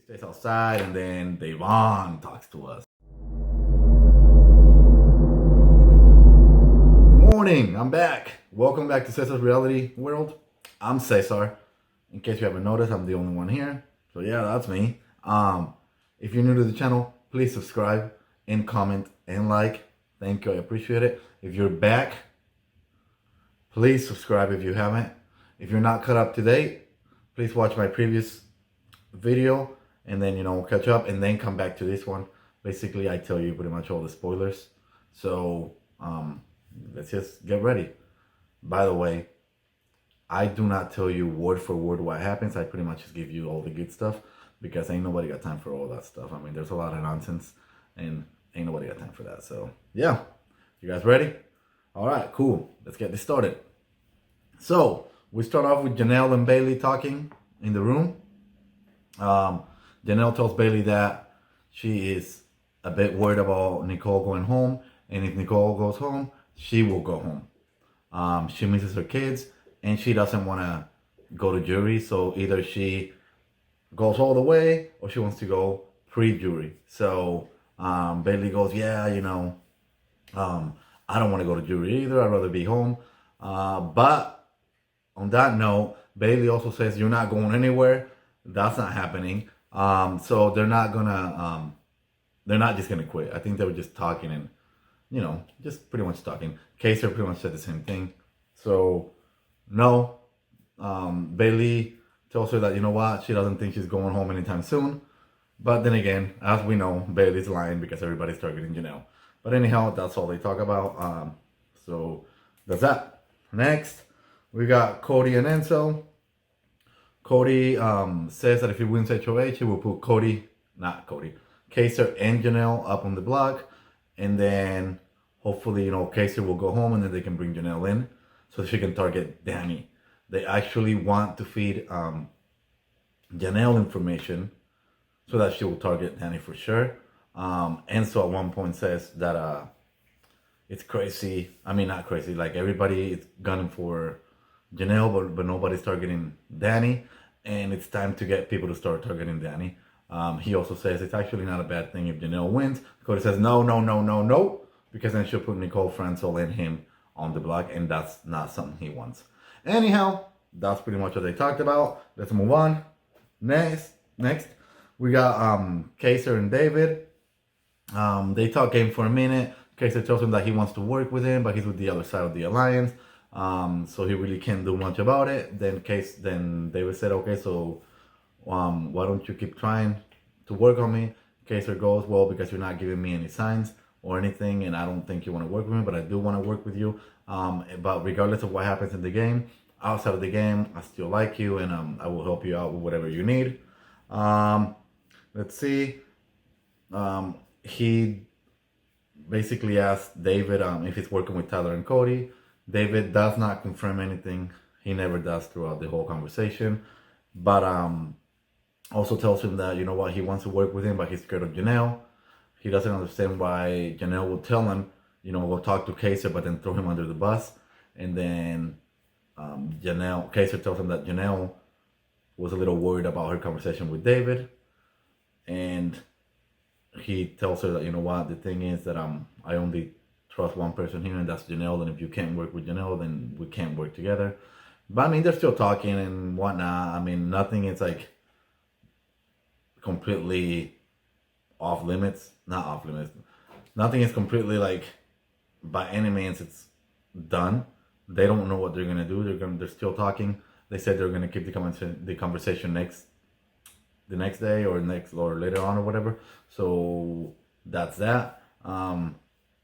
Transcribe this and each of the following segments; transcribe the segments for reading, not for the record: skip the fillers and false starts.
stays outside, and then Devon talks to us. Good morning, I'm back. Welcome back to Cesar's Reality World. I'm Cesar. In case you haven't noticed, I'm the only one here. So yeah, that's me. If you're new to the channel, please subscribe and comment and like. Thank you, I appreciate it. If you're back, please subscribe if you haven't. If you're not caught up to date, please watch my previous video and then catch up and then come back to this one. Basically, I tell you pretty much all the spoilers. So let's just get ready. By the way, I do not tell you word for word what happens. I pretty much just give you all the good stuff because ain't nobody got time for all that stuff. I mean, there's a lot of nonsense and ain't nobody got time for that. So yeah, you guys ready? All right, cool. Let's get this started. So we start off with Janelle and Bailey talking in the room. Janelle tells Bailey that she is a bit worried about Nicole going home, and if Nicole goes home, she will go home. She misses her kids, and she doesn't want to go to jury, so either she goes all the way or she wants to go pre-jury. So Bailey goes, yeah, I don't want to go to jury either. I'd rather be home. But on that note, Bailey also says, you're not going anywhere. That's not happening. So they're not just gonna quit. I think they were just talking and, just pretty much talking. Kaiser pretty much said the same thing. So no, Bailey tells her that, you know what, she doesn't think she's going home anytime soon. But then again, as we know, Bailey's lying because everybody's targeting Janelle. But anyhow, that's all they talk about. So that's that. Next, we got Cody and Enzo. Cody says that if he wins HOH, he will put Kaiser and Janelle up on the block. And then hopefully, Kaiser will go home and then they can bring Janelle in so she can target Danny. They actually want to feed Janelle information so that she will target Danny for sure. Enzo at one point says that it's crazy. I mean, not crazy. Like everybody is gunning for Janelle, but nobody's targeting Danny. And it's time to get people to start targeting Danny. He also says it's actually not a bad thing if Janelle wins. Cody says no, because then she'll put Nicole Franzel and him on the block, and that's not something he wants. Anyhow, that's pretty much what they talked about. Let's move on. Next, we got Kaiser and David. They talk game for a minute. Kaiser tells him that he wants to work with him, but he's with the other side of the alliance. So he really can't do much about it. Then David said, okay, so why don't you keep trying to work on me? Kaiser goes, well, because you're not giving me any signs or anything, and I don't think you want to work with me, but I do want to work with you. But regardless of what happens in the game, outside of the game, I still like you, and I will help you out with whatever you need. Let's see. He basically asked David if he's working with Tyler and Cody. David does not confirm anything. He never does throughout the whole conversation. But also tells him that, he wants to work with him, but he's scared of Janelle. He doesn't understand why Janelle will tell him, go talk to Kaiser, but then throw him under the bus. And then Kaiser tells him that Janelle was a little worried about her conversation with David. And he tells her that, the thing is that I only trust one person here, and that's Janelle. And if you can't work with Janelle, then we can't work together. But I mean, they're still talking and whatnot. I mean, nothing is like completely off limits. Not off limits. Nothing is completely like by any means it's done. They don't know what they're gonna do. They're still talking. They said they're gonna keep the conversation the next day or later on or whatever. So that's that.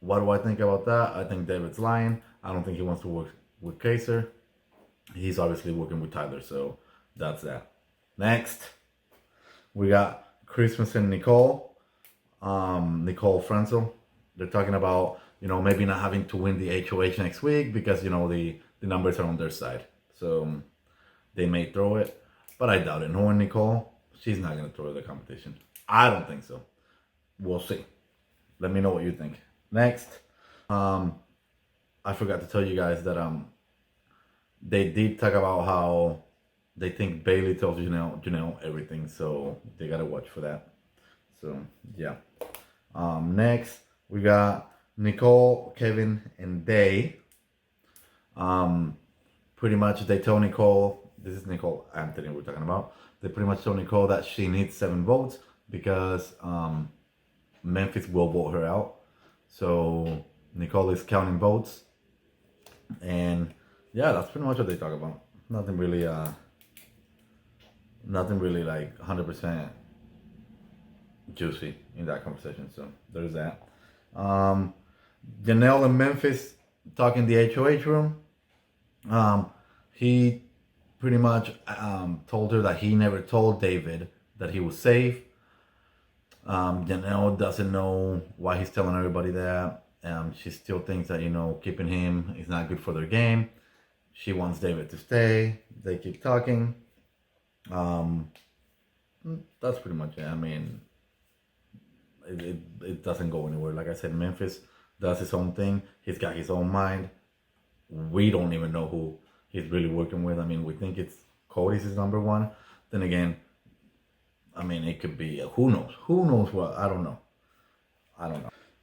What do I think about that? I think David's lying. I don't think he wants to work with Kaiser. He's obviously working with Tyler, so that's that. Next, we got Christmas and Nicole. Nicole Franzel. They're talking about, maybe not having to win the HOH next week because, the numbers are on their side. So they may throw it, but I doubt it. Knowing Nicole, she's not going to throw the competition. I don't think so. We'll see. Let me know what you think. Next, I forgot to tell you guys that they did talk about how they think Bailey tells Janelle everything, so they gotta watch for that. So yeah. Next we got Nicole, Kevin, and Day. Pretty much they tell Nicole, this is Nicole Anthony we're talking about. They pretty much tell Nicole that she needs 7 votes because Memphis will vote her out. So Nicole is counting votes, and yeah, that's pretty much what they talk about. Nothing really, like 100% juicy in that conversation. So there's that. Janelle and Memphis talking the HOH room. He pretty much told her that he never told David that he was safe. Janelle doesn't know why he's telling everybody that. She still thinks that, keeping him is not good for their game. She wants David to stay. They keep talking. That's pretty much it. I mean, it doesn't go anywhere. Like I said, Memphis does his own thing. He's got his own mind. We don't even know who he's really working with. I mean, we think it's Cody's his number one. Then again, I mean, it could be, who knows? Who knows what? I don't know.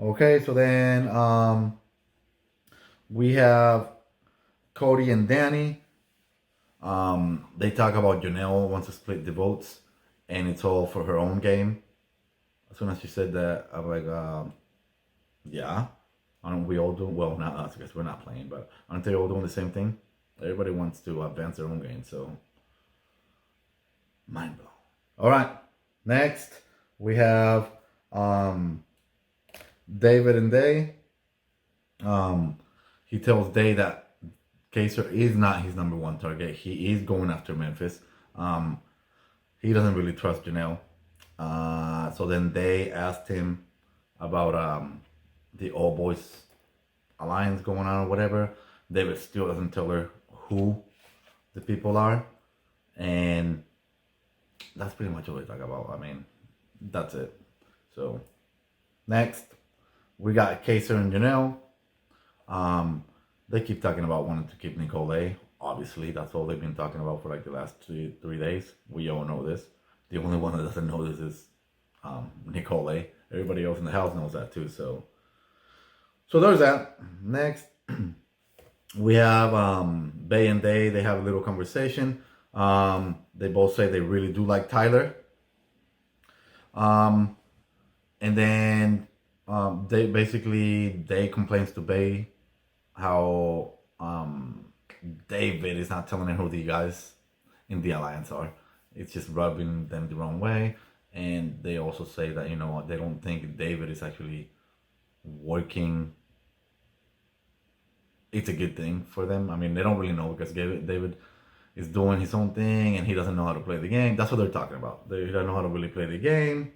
Okay, so then we have Cody and Danny. They talk about Janelle wants to split the votes, and it's all for her own game. As soon as she said that, I'm like, yeah. Aren't we all doing, well, not us, because we're not playing, but aren't they all doing the same thing? Everybody wants to advance their own game, so mind blown. All right, next we have David and Day. He tells Day that Kaysar is not his number one target. He is going after Memphis. He doesn't really trust Janelle. So then they asked him about the All Boys Alliance going on or whatever. David still doesn't tell her who the people are. And that's pretty much all they talk about. I mean, that's it. So next, we got Kaysar and Janelle. They keep talking about wanting to keep Nicole. Obviously, that's all they've been talking about for like the last three days. We all know this. The only one that doesn't know this is Nicole. Everybody else in the house knows that too. So there's that. Next, we have Bay and Day. They have a little conversation. They both say they really do like Tyler. And then Day complains to Bay how David is not telling her who the guys in the alliance are. It's just rubbing them the wrong way. And they also say that, they don't think David is actually working. It's a good thing for them. I mean, they don't really know because David is doing his own thing and he doesn't know how to play the game. That's what they're talking about. They don't know how to really play the game.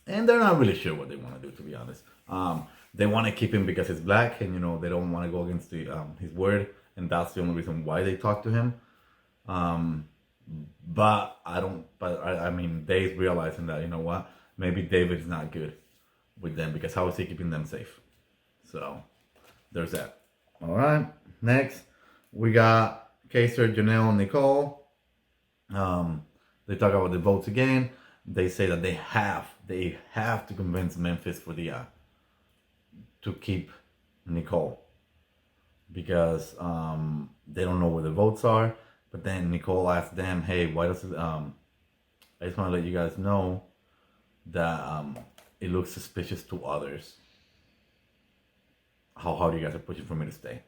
And they're not really sure what they want to do, to be honest. They want to keep him because he's black and, they don't want to go against his word. And that's the only reason why they talk to him. But I mean, Dave's realizing that, what, maybe David's not good with them because how is he keeping them safe? So there's that. All right. Next, we got Kaysar, Janelle, and Nicole. They talk about the votes again. They say that they have to convince Memphis for the to keep Nicole because they don't know where the votes are. But then Nicole asked them, "Hey, why does it? I just want to let you guys know that it looks suspicious to others. How hard you guys are pushing for me to stay,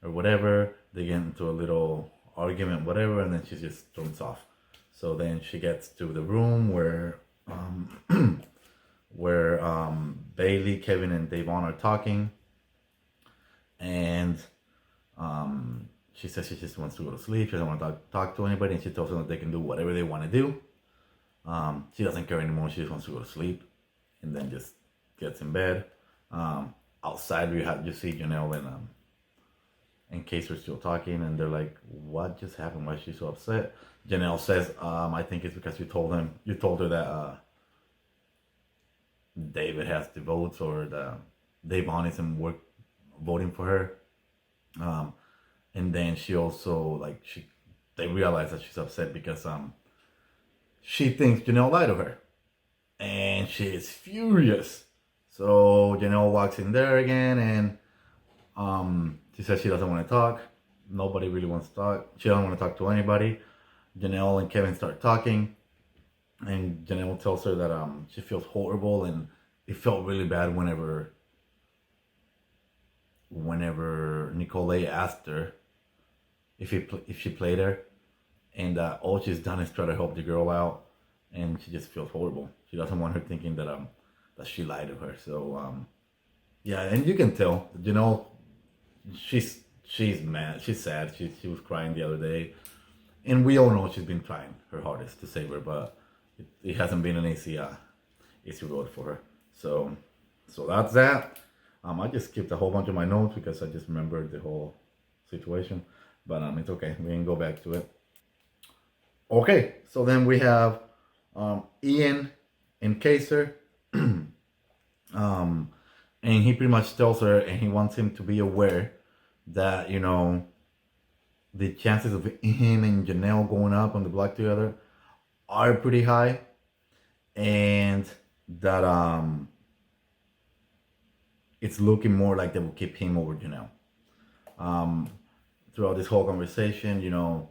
or whatever." They get into a little argument, whatever, and then she just storms off. So then she gets to the room where Bailey, Kevin, and Davon are talking, and she says she just wants to go to sleep. She doesn't want to talk to anybody, and she tells them that they can do whatever they want to do. She doesn't care anymore. She just wants to go to sleep, and then just gets in bed. Outside, you see Janelle and Kaysar still talking, and they're like, "What just happened? Why is she so upset?" Janelle says, "I think it's because you told her that David has the votes, or that Davon isn't voting for her." And then she also she they realize that she's upset because she thinks Janelle lied to her, and she is furious. So Janelle walks in there again, and she says she doesn't want to talk. Nobody really wants to talk. She doesn't want to talk to anybody. Janelle and Kevin start talking, and Janelle tells her that she feels horrible, and it felt really bad whenever Nicole asked her if she played her, and all she's done is try to help the girl out, and she just feels horrible. She doesn't want her thinking that she lied to her. So yeah, and you can tell, she's mad, she's sad. She was crying the other day, and we all know she's been trying her hardest to save her, but it hasn't been an easy road for her. So that's that. I just skipped a whole bunch of my notes because I just remembered the whole situation, but it's okay. We can go back to it. Okay, so then we have Ian and Kaiser, and he pretty much tells her, and he wants him to be aware that the chances of him and Janelle going up on the block together are pretty high, and that it's looking more like they will keep him over Janelle. Throughout this whole conversation,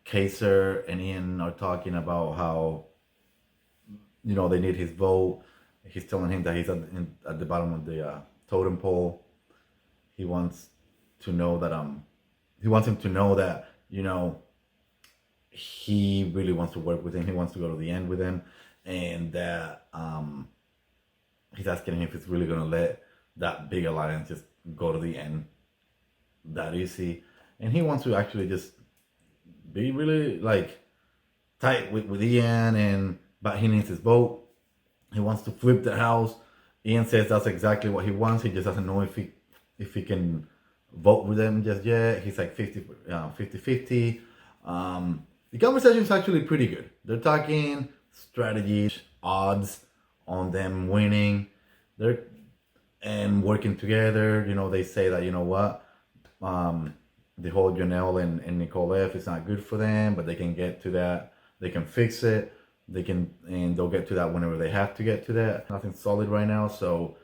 Kaiser and Ian are talking about how they need his vote. He's telling him that he's at the bottom of the totem pole. He wants to know that he wants him to know that he really wants to work with him. He wants to go to the end with him, and that he's asking him if he's really gonna let that big alliance just go to the end that easy. And he wants to actually just be really tight with Ian, but he needs his vote. He wants to flip the house. Ian says that's exactly what he wants. He just doesn't know if he can vote with them just yet. He's like 50-50. The conversation is actually pretty good. They're talking strategies, odds on them winning. And working together. They say that the whole Janelle and Nicole F is not good for them, but they can get to that. They can fix it. And they'll get to that whenever they have to get to that. Nothing's solid right now. So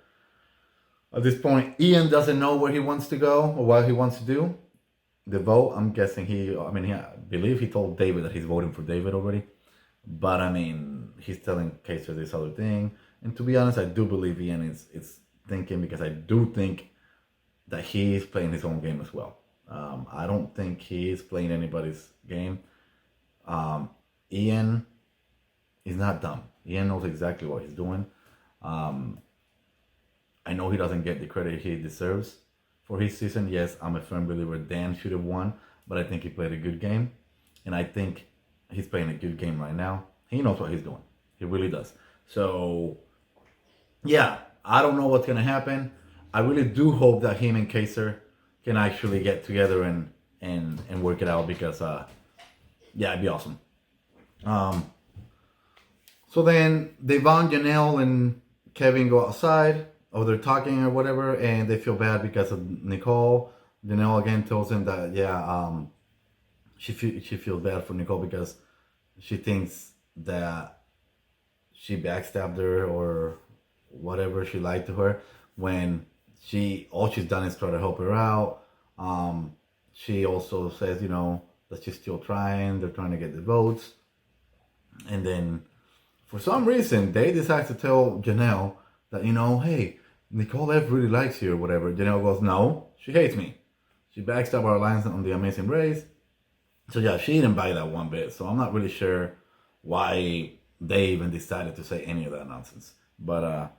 at this point, Ian doesn't know where he wants to go or what he wants to do. The vote, I'm guessing I believe he told David that he's voting for David already. But he's telling Kaiser this other thing. And to be honest, I do believe Ian is thinking, because I do think that he is playing his own game as well. I don't think he is playing anybody's game. Ian is not dumb. Ian knows exactly what he's doing. I know he doesn't get the credit he deserves for his season. Yes, I'm a firm believer Dan should have won, but I think he played a good game. And I think he's playing a good game right now. He knows what he's doing. He really does. So, yeah, I don't know what's going to happen. I really do hope that him and Kaiser can actually get together and work it out, because, it'd be awesome. So then Devon, Janelle, and Kevin go outside, or they're talking or whatever, and they feel bad because of Nicole. Janelle again tells him that, she feels bad for Nicole because she thinks that she backstabbed her or whatever, she lied to her, when all she's done is try to help her out. She also says, that she's still trying. They're trying to get the votes. And then for some reason, they decide to tell Janelle that, hey, Nicole F really likes you or whatever. Janelle goes, no, she hates me. She backstabbed our alliance on the Amazing Race. So yeah, she didn't buy that one bit. So I'm not really sure why they even decided to say any of that nonsense. But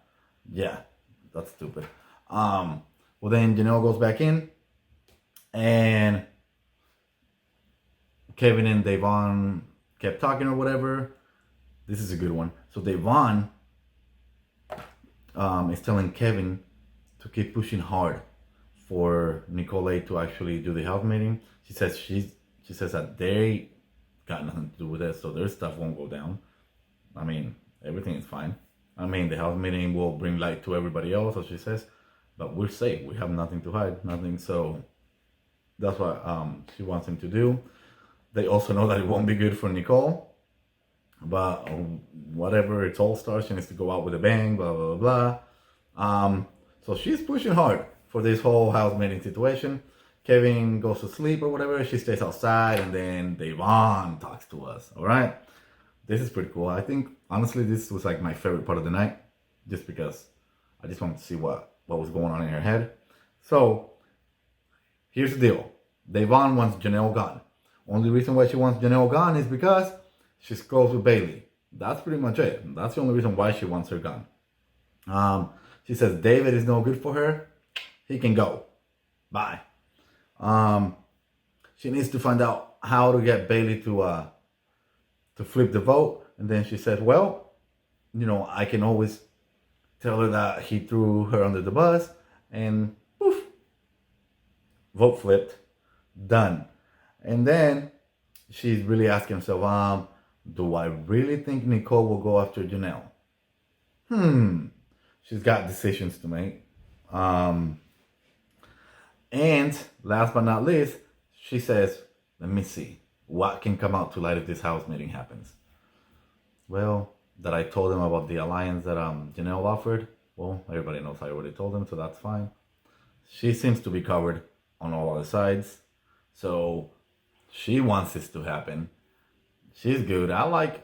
that's stupid. Well, then Janelle goes back in, and Kevin and Devon kept talking or whatever. This is a good one. So Devon is telling Kevin to keep pushing hard for Nicole to actually do the house meeting. She says that they got nothing to do with it, so their stuff won't go down. Everything is fine. The house meeting will bring light to everybody else, as she says, but we're safe. We have nothing to hide, nothing. So that's what she wants him to do. They also know that it won't be good for Nicole. But whatever, it's All Stars. She needs to go out with a bang, blah, blah, blah. So she's pushing hard for this whole housemating situation. Kevin goes to sleep or whatever. She stays outside, and then Devon talks to us. All right. This is pretty cool. I think, honestly, this was like my favorite part of the night, just because I just wanted to see what was going on in her head. So here's the deal. Devon wants Janelle gone. Only reason why she wants Janelle gone is because she's close with Bailey. That's pretty much it. That's the only reason why she wants her gone. She says David is no good for her. He can go. Bye. She needs to find out how to get Bailey to flip the vote. And then she said, well, I can always tell her that he threw her under the bus, and poof, vote flipped. Done. And then she's really asking herself, do I really think Nicole will go after Janelle? She's got decisions to make. And last but not least, she says, let me see. What can come out to light if this house meeting happens? Well, that I told them about the alliance that Janelle offered. Well, everybody knows I already told them, so that's fine. She seems to be covered on all other sides. So she wants this to happen. She's good. I like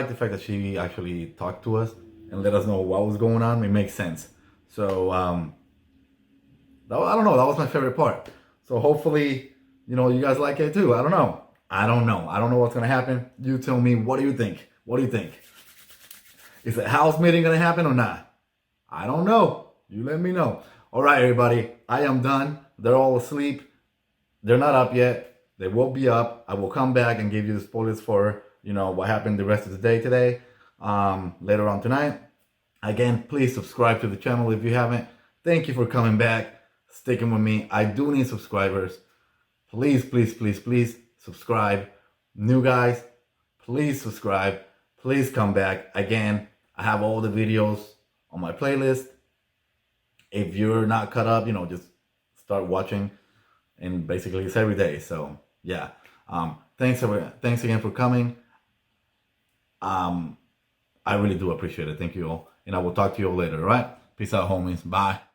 the fact that she actually talked to us and let us know what was going on. It makes sense. So I don't know. That was my favorite part. So hopefully, you guys like it too. I don't know. I don't know what's gonna happen. You tell me. What do you think? Is the house meeting gonna happen or not? I don't know. You let me know. All right, everybody. I am done. They're all asleep. They're not up yet. They will be up. I will come back and give you the spoilers for, what happened the rest of the day today, later on tonight. Again, please subscribe to the channel if you haven't. Thank you for coming back, sticking with me. I do need subscribers. Please, please, please, please subscribe. New guys, please subscribe. Please come back. Again, I have all the videos on my playlist. If you're not caught up, just start watching. And basically it's every day. So yeah. Thanks again for coming. I really do appreciate it. Thank you all. And I will talk to you all later, all right? Peace out, homies. Bye.